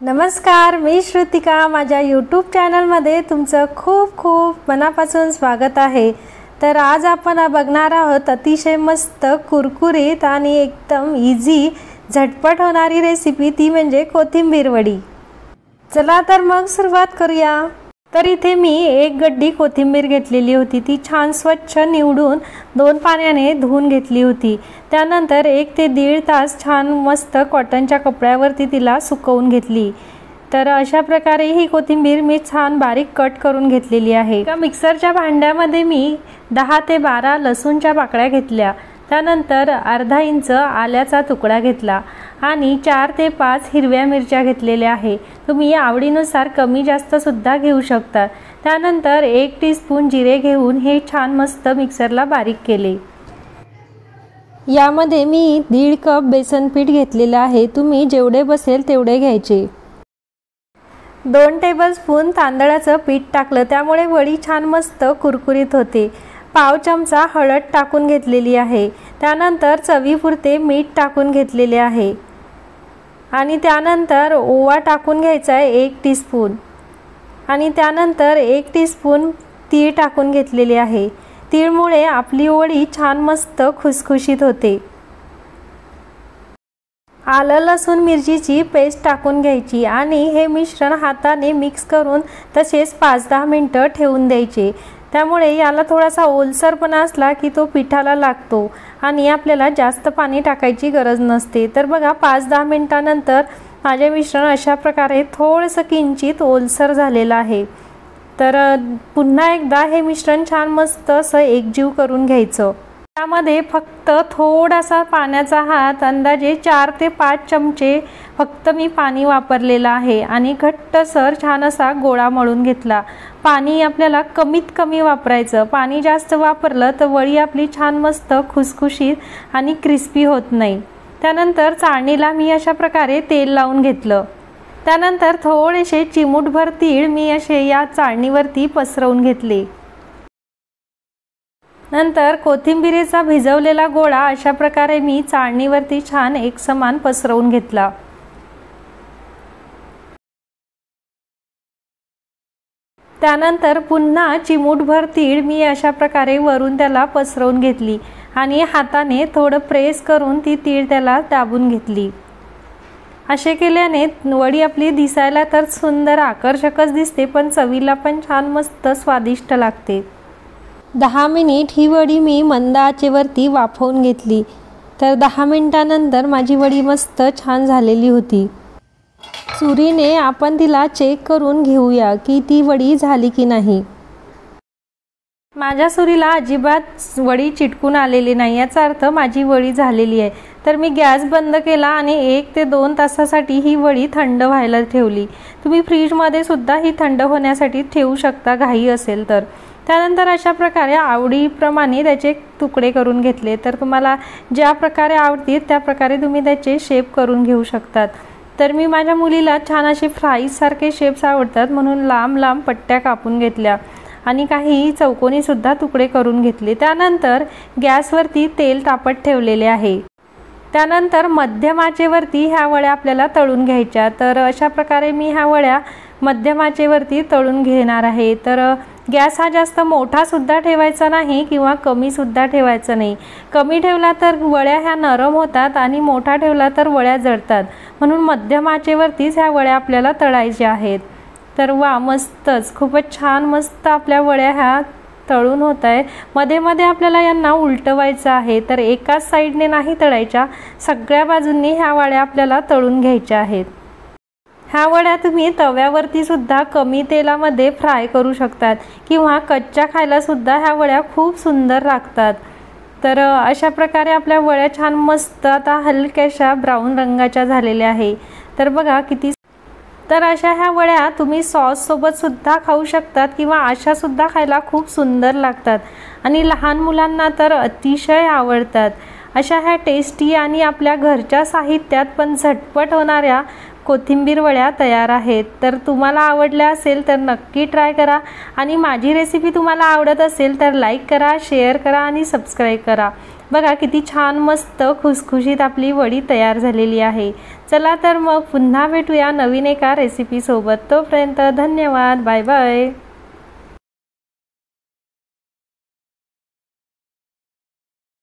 नमस्कार, मी श्रुतिका। माझ्या यूट्यूब चॅनलमध्ये तुमचं खूप खूप मनापासून स्वागत आहे। तर आज आपण बघणार आहोत अतिशय मस्त कुरकुरीत आणि एकदम इझी झटपट होणारी रेसिपी, ती म्हणजे कोथिंबीर वडी। चला तर मग सुरुवात करूया। तर इथे मी एक गड्डी कोथिंबीर घेतलेली होती। ती छान स्वच्छ निवडून 2 पाण्याने धुवून घेतली होती। त्यानंतर 1 ते 1.5 तास छान मस्त कॉटनच्या कपड्यावरती तिला सुकवून घेतली। तर अशा प्रकारे ही कोथिंबीर मी छान बारीक कट करून घेतलेली आहे। एका मिक्सरच्या भांड्यामध्ये मी 10 ते 12 लसूणच्या पाकळ्या घेतल्या। त्यानंतर अर्धा इंच आल्याचा तुकडा घेतला आणि 4 ते 5 हिरव्या मिरच्या घेतलेल्या आहे। तुम्ही आवडीनुसार कमी जास्त सुद्धा घेऊ शकता। त्यानंतर 1 टीस्पून जिरे घेऊन हे छान मस्त मिक्सरला बारीक केले। यामध्ये मी 1.5 कप बेसन पीठ घेतलेले आहे। तुम्ही जेवढे बसेल तेवढे घ्यायचे। 2 टेबलस्पून तांदळाचं पीठ टाकलं, त्यामुळे वडी छान मस्त कुरकुरीत होते। पाव चमचा हळद टाकून घेतलेली आहे। त्यानंतर चवीपुरते मीठ टाकून घेतलेले आहे आणि त्यानंतर ओवा टाकून घ्यायचा आहे 1 टीस्पून आणि त्यानंतर 1 टीस्पून तीळ टाकून घेतलेले आहे। तीळमुळे आपली वडी छान मस्त खुसखुशीत होते। आलं लसूण मिरचीची पेस्ट टाकून घ्यायची आणि हे मिश्रण हाताने मिक्स करून तसेच 5-10 मिनिटं ठेवून द्यायचे। त्यामुळे याला थोडासा ओलसरपणा असला की तो पिठाला लागतो आणि आपल्याला जास्त पाणी टाकायची गरज नसते। तर बघा 5-10 मिनिटांनंतर माझे मिश्रण अशा प्रकारे थोडंसं किंचित ओलसर झालेलं आहे। तर पुन्हा एकदा हे मिश्रण छान मस्त असं एकजीव करून घ्यायचं। त्यामध्ये फक्त थोडासा पाण्याचा हात, अंदाजे 4 ते 5 चमचे फक्त मी पाणी वापरलेलं आहे आणि घट्टसर छान असा गोळा मळून घेतला। पाणी आपल्याला कमीत कमी वापरायचं। पाणी जास्त वापरलं तर वडी आपली छान मस्त खुसखुशीत आणि क्रिस्पी होत नाही। त्यानंतर चाळणीला मी अशा प्रकारे तेल लावून घेतलं। त्यानंतर थोडेसे चिमूटभर तीळ मी असे या चाळणीवरती पसरवून घेतले। नंतर कोथिंबीरीचा भिजवलेला गोळा अशा प्रकारे मी चाळणीवरती छान एकसमान पसरवून घेतला। त्यानंतर पुन्हा चिमूटभर तीळ मी अशा प्रकारे वरून त्याला पसरवून घेतली आणि हाताने थोडं प्रेस करून ती तीळ त्याला दाबून घेतली। असे केल्याने वडी आपली दिसायला तर सुंदर आकर्षकच दिसते, पण चवीला पण छान मस्त स्वादिष्ट लागते। 10 मिनिट ही वडी मी मंद आचेवरती वाफवून घेतली। तर 10 मिनिटांनंतर माझी वडी मस्त छान झालेली होती। सुरीने आपण तिला चेक करून घेऊया की ती वडी झाली की नाही। माझ्या सुरीला अजिबात वडी चिटकून आलेली नाही, याचा अर्थ माझी वडी झालेली आहे। तर मी गॅस बंद केला आणि 1 ते 2 तासासाठी ही वडी थंड व्हायला ठेवली। तुम्ही फ्रीजमध्ये सुद्धा ही थंड होण्यासाठी ठेवू शकता, घाई असेल तर। त्यानंतर अशा प्रकारे आवडीप्रमाणे त्याचे तुकडे करून घेतले। तर तुम्हाला ज्या प्रकारे आवडतील त्या प्रकारे तुम्ही त्याचे शेप करून घेऊ शकतात। तर मी माझ्या मुलीला छान असे फ्राईजसारखे शेप्स आवडतात म्हणून लांब लांब पट्ट्या कापून घेतल्या आणि काही चौकोनी सुद्धा तुकडे करून घेतले। त्यानंतर गॅसवरती तेल तापत ठेवलेले आहे। त्यानंतर मध्यम आचेवरती ह्या वड्या आपल्याला तळून घ्यायच्या। तर अशा प्रकारे मी ह्या वड्या मध्यम आचेवरती तळून घेणार आहे। तर गॅस हा जास्त मोठा सुद्धा ठेवायचा नाही किंवा कमी सुद्धा ठेवायचा नाही। कमी ठेवला तर वड्या ह्या नरम होतात आणि मोठा ठेवला तर वड्या जळतात, म्हणून मध्यम आचेवरतीच ह्या वड्या आपल्याला तळायच्या आहेत। तर वा, मस्तच, खूपच छान मस्त आपल्या वड्या ह्या तळून होत आहे। मध्ये मध्ये आपल्याला यांना उलटवायचं आहे। तर एकाच साईडने नाही तळायच्या, सगळ्या बाजूंनी ह्या वड्या आपल्याला तळून घ्यायच्या आहेत। ह्या वड्या तुम्ही तव्यावरती सुद्धा कमी तेलामध्ये फ्राय करू शकतात किंवा कच्च्या खायला सुद्धा ह्या वड्या खूप सुंदर लागतात। तर अशा प्रकारे आपल्या वड्या छान मस्त आता हलक्याशा ब्राऊन रंगाच्या झालेल्या आहे। तर बघा किती। तर अशा ह्या वड्या तुम्ही सॉस सोबत सुद्धा खाऊ शकतात किंवा अशा सुद्धा खायला खूप सुंदर लागतात आणि लहान मुलांना तर अतिशय आवडतात। अशा ह्या टेस्टी आणि आपल्या घरच्या साहित्यात पण झटपट होणाऱ्या कोथिंबीर वड्या तयार आहेत। तर तुम्हाला आवडल्या असेल तर नक्की ट्राय करा आणि माझी रेसिपी तुम्हाला आवडत असेल तर लाईक करा, शेअर करा आणि सबस्क्राईब करा। बघा किती छान मस्त खुसखुशीत आपली वडी तयार झालेली आहे। चला तर मग पुन्हा भेटूया नवीन एका रेसिपी सोबत। तोपर्यंत धन्यवाद, बाय बाय।